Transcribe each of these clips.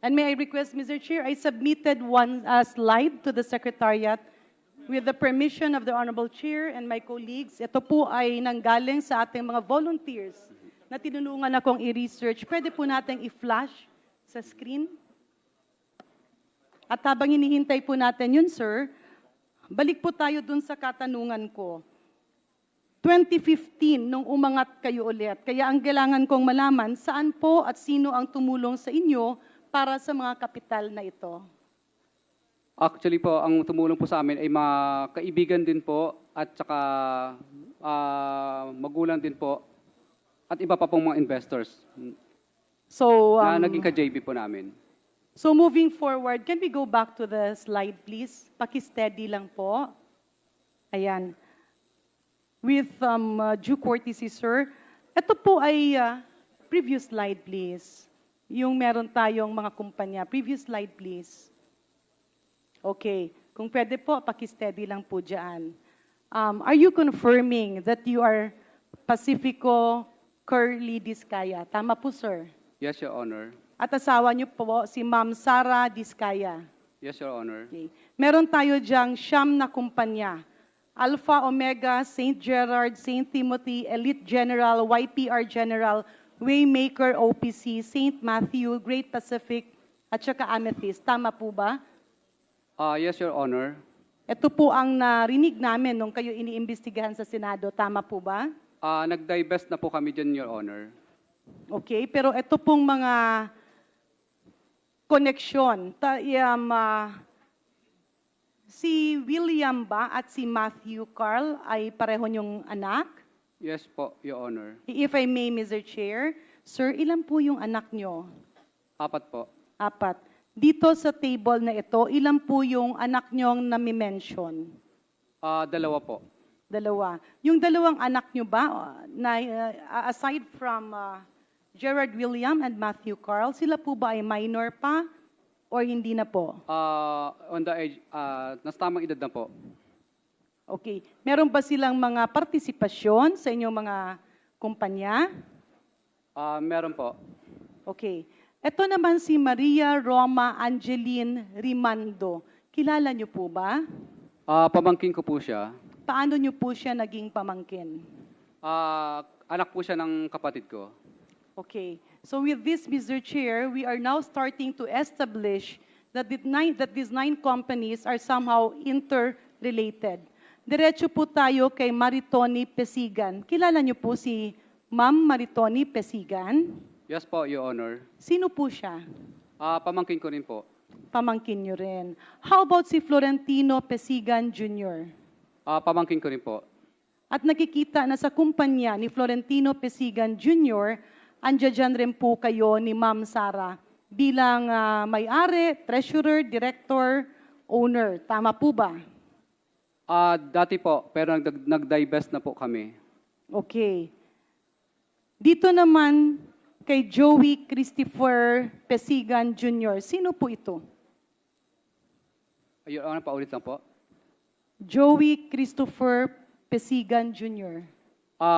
And may I request, Mr. Chair, I submitted one slide to the Secretariat with the permission of the Honorable Chair and my colleagues. Ito po ay nanggaling sa ating mga volunteers na tinulungan akong i-research. Pwede po natin i-flash sa screen. At habang hinihintay po natin yun, sir, balik po tayo dun sa katanungan ko. 2015, nung umangat kayo ulit. Kaya ang kailangan kong malaman, saan po at sino ang tumulong sa inyo para sa mga kapital na ito? Actually po, ang tumulong po sa amin ay mga kaibigan din po at saka magulang din po at iba pa pong mga investors So, na naging ka-JB po namin. so moving forward, can we go back to the slide, please? Paki-steady lang po. Ayan. With due courtesy, sir. Ito po ay previous slide, please. Yung meron tayong mga kumpanya. Previous slide, please. Okay. Kung pwede po, paki-steady lang po dyan. Are you confirming that you are Pacifico Curly Discaya? Tama po, sir. Yes, Your Honor. At asawa niyo po si Ma'am Sara Discaya. Yes, Your Honor. Okay. Meron tayo diyang siyam na kumpanya. Alpha Omega, St. Gerard, St. Timothy, Elite General, YPR General, Waymaker OPC, St. Matthew, Great Pacific, at saka Amethyst. Tama po ba? Yes, Your Honor. Ito po ang narinig namin nung kayo iniimbestigahan sa Senado. Tama po ba? Nag-divest na po kami dyan, Your Honor. Okay, pero ito pong mga koneksyon. Si William ba at si Matthew Carl ay pareho niyong anak? Yes po, Your Honor. If I may, Mr. Chair, sir, ilan po yung anak niyo? 4 po. 4. Dito sa table na ito, ilan po yung anak niyong nami-mention? 2 po. 2. Yung dalawang anak niyo ba, aside from Gerard William and Matthew Carl, sila po ba ay minor pa o hindi na po? On the age, nasa tamang edad na po. Okay. Meron ba silang mga partisipasyon sa inyong mga kumpanya? Meron po. Okay. Ito naman si Maria Roma Angeline Rimando. Kilala niyo po ba? Pamangkin ko po siya. Paano niyo po siya naging pamangkin? Anak po siya ng kapatid ko. Okay. So with this, Mr. Chair, we are now starting to establish that these 9 companies are somehow interrelated. Diretso po tayo kay Maritoni Pesigan. Kilala niyo po si Ma'am Maritoni Pesigan? Yes po, Your Honor. Sino po siya? Pamangkin ko rin po. Pamangkin niyo rin. How about si Florentino Pesigan Jr.? Pamangkin ko rin po. At nakikita na sa kumpanya ni Florentino Pesigan Jr., andiyan rin po kayo ni Ma'am Sara bilang may-ari, treasurer, director, owner. Tama po ba? Dati po, pero nag-divest na po kami. Okay. Dito naman kay Joey Christopher Pesigan Jr., sino po ito? Your Honor, paulit lang po. Joey Christopher Pesigan Jr.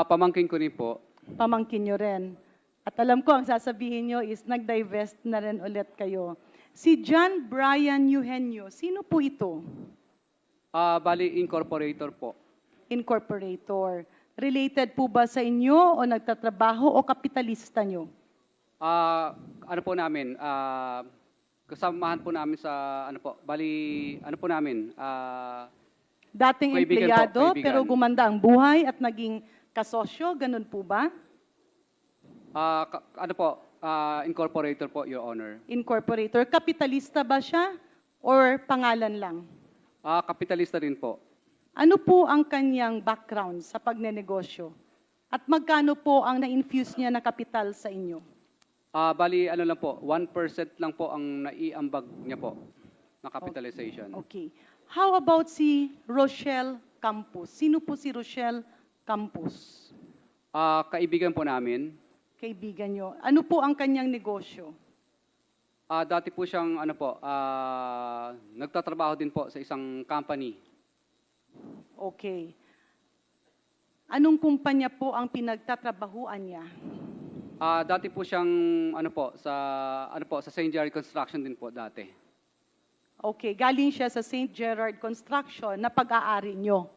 Pamangkin ko rin po. Pamangkin nyo rin. At alam ko, ang sasabihin nyo is nag-divest na rin ulit kayo. Si John Brian Eugenio, sino po ito? Bali, incorporator po. Incorporator. Related po ba sa inyo o nagtatrabaho o kapitalista nyo? Ano po namin, kasamahan po namin sa, ano po, bali, ano po namin, Dating kaibigan po, empleyado kaibigan. pero gumanda ang buhay at naging kasosyo, ganun po ba? ano po, incorporator po, Your Honor. Incorporator. Kapitalista ba siya or pangalan lang? Kapitalista rin po. Ano po ang kanyang background sa pagnenegosyo? At magkano po ang na-infuse niya na kapital sa inyo? Bali, ano lang po, 1% lang po ang naiambag niya po na capitalization. Okay. How about si Rochelle Campos? Sino po si Rochelle Campos? Kaibigan po namin. Kaibigan nyo. Ano po ang kanyang negosyo? Dati po siyang, ano po, nagtatrabaho din po sa isang company. Okay. Anong kumpanya po ang pinagtatrabahuan niya? Dati po siyang sa St. Jerry Construction din po dati. Okay, galing siya sa St. Gerard Construction na pag-aari nyo.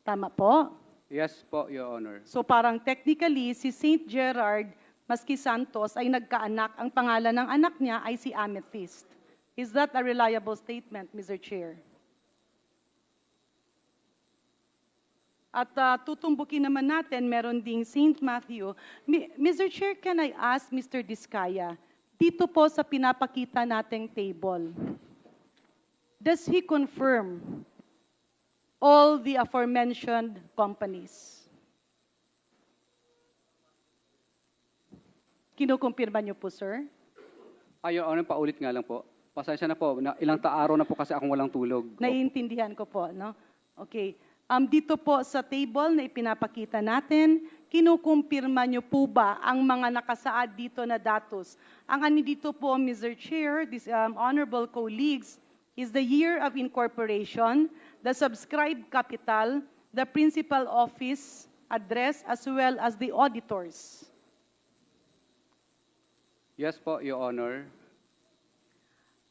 Tama po? Yes po, Your Honor. So parang technically, si St. Gerard Maski Santos ay nagkaanak. Ang pangalan ng anak niya ay si Amethyst. Is that a reliable statement, Mr. Chair? At tutumbukin naman natin, meron ding St. Matthew. Mr. Chair, can I ask Mr. Diskaya, dito po sa pinapakita nating table, does he confirm all the aforementioned companies? Kinukumpirma niyo po, sir? Your Honor, paulit nga lang po. Pasensya na po, ilang araw na po kasi akong walang tulog. Naiintindihan ko po, no? Okay. Dito po sa table na ipinapakita natin, kinukumpirma niyo po ba ang mga nakasaad dito na datos? Ang ano dito po, Mr. Chair, this honorable colleagues, is the year of incorporation, the subscribed capital, the principal office address, as well as the auditors. Yes po, Your Honor.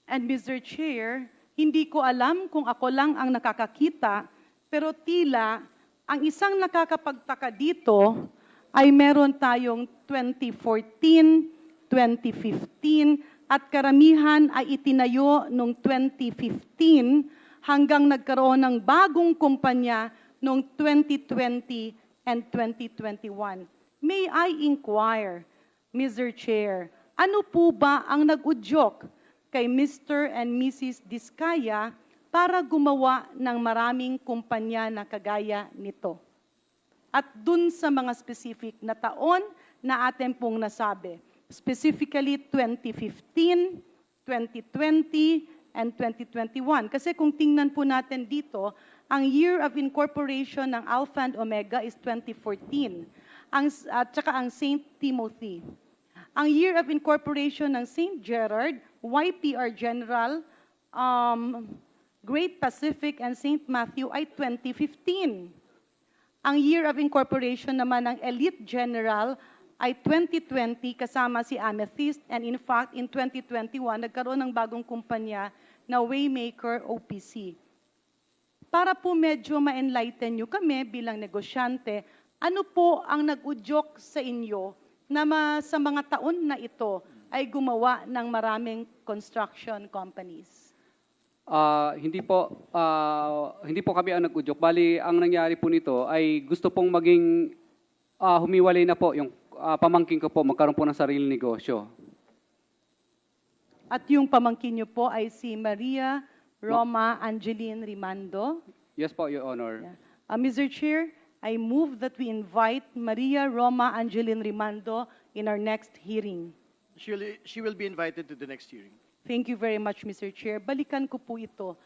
And Mr. Chair, hindi ko alam kung ako lang ang nakakakita, pero tila ang isang nakakapagtaka dito ay meron tayong 2014, 2015, at karamihan ay itinayo noong 2015 hanggang nagkaroon ng bagong kumpanya noong 2020 and 2021. May I inquire, Mr. Chair, ano po ba ang nag-udyok kay Mr. and Mrs. Diskaya para gumawa ng maraming kumpanya na kagaya nito? At dun sa mga specific na taon na atin pong nasabi, specifically 2015, 2020, and 2021. Kasi kung tingnan po natin dito, ang year of incorporation ng Alpha and Omega is 2014, at saka ang St. Timothy. Ang year of incorporation ng St. Gerard, YPR General, Great Pacific, and St. Matthew ay 2015. Ang year of incorporation naman ng Elite General ay 2020 kasama si Amethyst, and in fact, in 2021, nagkaroon ng bagong kumpanya na Waymaker OPC. Para po medyo ma-enlighten nyo kami bilang negosyante, ano po ang nag-udyok sa inyo na sa mga taon na ito ay gumawa ng maraming construction companies? Hindi po kami ang nag-udyok. Bali, ang nangyari po nito ay gusto pong maging humiwalay na po yung pamangkin ko po, magkaroon po ng sarili negosyo. At yung pamangkin nyo po ay si Maria Roma Angeline Rimando. Yes po, Your Honor. Yeah. Mr. Chair, I move that we invite Maria Roma Angeline Rimando in our next hearing. She will be invited to the next hearing. Thank you very much, Mr. Chair. Balikan ko po ito.